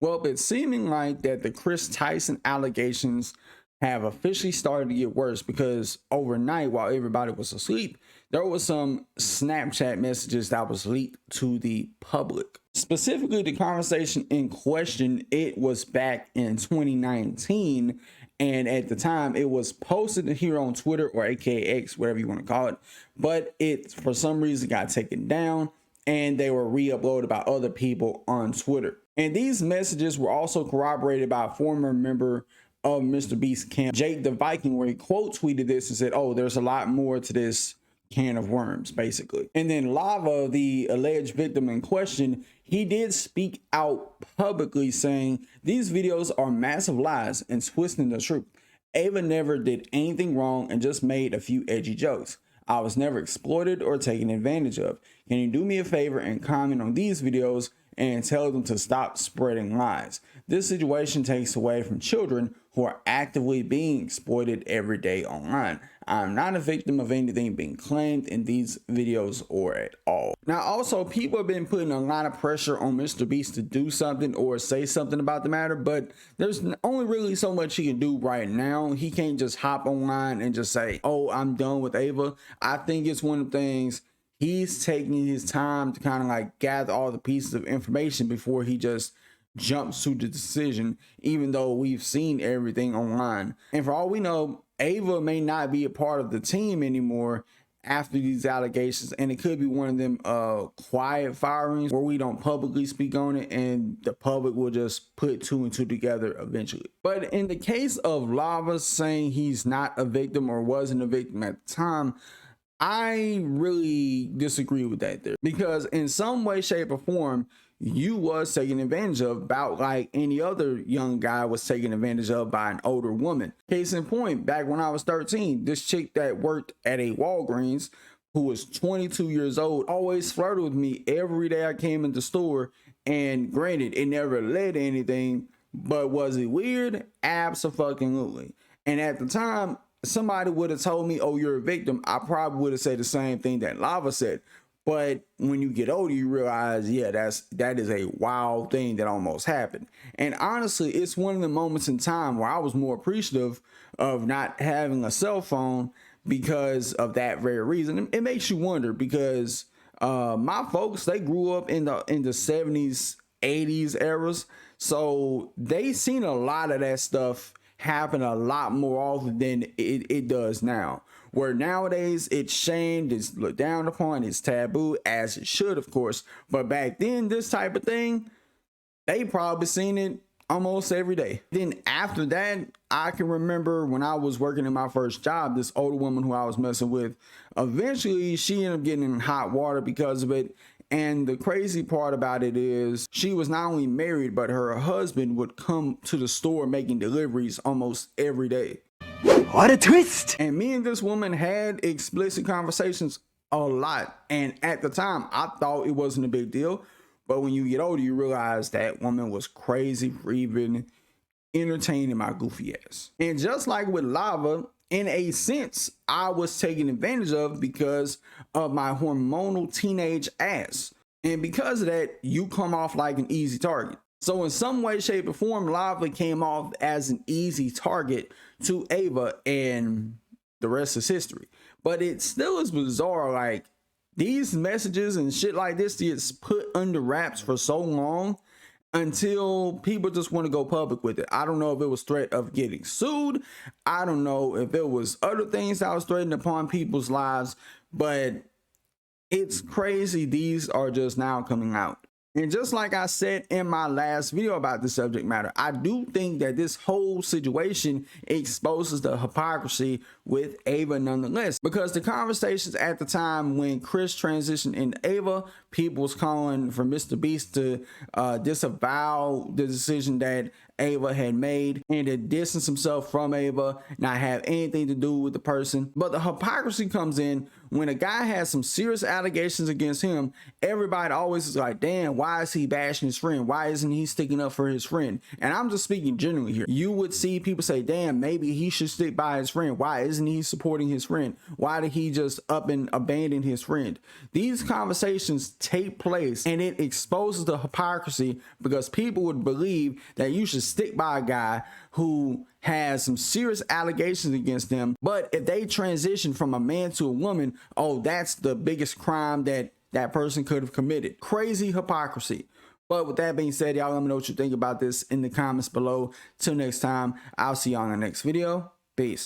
Well, it's seeming like that the Kris Tyson allegations have officially started to get worse because overnight, while everybody was asleep, there was some Snapchat messages that was leaked to the public. Specifically, the conversation in question, it was back in 2019, and at the time it was posted here on Twitter, or aka X, whatever you want to call it, but it for some reason got taken down and they were re-uploaded by other people on Twitter. And these messages were also corroborated by a former member of Mr. Beast's camp, Jake the Viking, where he quote tweeted this and said, "Oh, there's a lot more to this can of worms," basically. And then Lava, the alleged victim in question, he did speak out publicly saying these videos are massive lies and twisting the truth. Ava never did anything wrong and just made a few edgy jokes. I was never exploited or taken advantage of. Can you do me a favor and comment on these videos and tell them to stop spreading lies? This situation takes away from children who are actively being exploited every day online. I'm not a victim of anything being claimed in these videos or at all. Now, also, people have been putting a lot of pressure on Mr. Beast to do something or say something about the matter, but there's only really so much he can do right now. He can't just hop online and just say, "Oh, I'm done with Ava." I think it's one of the things he's taking his time to kind of like gather all the pieces of information before he just jumps to the decision, even though we've seen everything online. And for all we know, Ava may not be a part of the team anymore after these allegations, and it could be one of them quiet firings where we don't publicly speak on it and the public will just put two and two together eventually. But in the case of Lava saying he's not a victim or wasn't a victim at the time, I really disagree with that there, because in some way, shape, or form, you was taken advantage of about like any other young guy was taken advantage of by an older woman. Case in point, back when I was 13, this chick that worked at a Walgreens who was 22 years old always flirted with me every day I came in the store. And granted, it never led to anything, but was it weird? Absolutely. And at the time, somebody would have told me, "Oh, you're a victim," I probably would have said the same thing that Lava said. But when you get older, you realize, yeah, that is a wild thing that almost happened. And honestly, it's one of the moments in time where I was more appreciative of not having a cell phone because of that very reason. It makes you wonder, because my folks, they grew up in the 70s, 80s eras, so they seen a lot of that stuff happen a lot more often than it does now, where nowadays it's shamed, it's looked down upon, it's taboo, as it should, of course. But back then, this type of thing, they probably seen it almost every day. Then after that, I can remember when I was working in my first job, this older woman who I was messing with, eventually she ended up getting in hot water because of it. And the crazy part about it is she was not only married, but her husband would come to the store making deliveries almost every day. What a twist! And me and this woman had explicit conversations a lot. And at the time, I thought it wasn't a big deal. But when you get older, you realize that woman was crazy for even entertaining my goofy ass. And just like with Lava, in a sense, I was taken advantage of because of my hormonal teenage ass. And because of that, you come off like an easy target. So in some way, shape, or form, Lava came off as an easy target to Ava, and the rest is history. But it still is bizarre, like these messages and shit like this gets put under wraps for so long until people just want to go public with it. I don't know if it was threat of getting sued. I don't know if it was other things that was threatened upon people's lives, but it's crazy. These are just now coming out. And just like I said in my last video about the subject matter, I do think that this whole situation exposes the hypocrisy with Ava nonetheless, because the conversations at the time when Kris transitioned in Ava, people was calling for Mr. Beast to disavow the decision that Ava had made and to distance himself from Ava, not have anything to do with the person. But the hypocrisy comes in when a guy has some serious allegations against him, everybody always is like, damn, why is he bashing his friend? Why isn't he sticking up for his friend? And I'm just speaking generally here. You would see people say, damn, maybe he should stick by his friend. Why isn't he supporting his friend? Why did he just up and abandon his friend? These conversations take place, and it exposes the hypocrisy, because people would believe that you should stick by a guy who has some serious allegations against them, but if they transition from a man to a woman, oh, that's the biggest crime that that person could have committed. Crazy hypocrisy. But with that being said, y'all let me know what you think about this in the comments below. Till next time, I'll see y'all in the next video. Peace.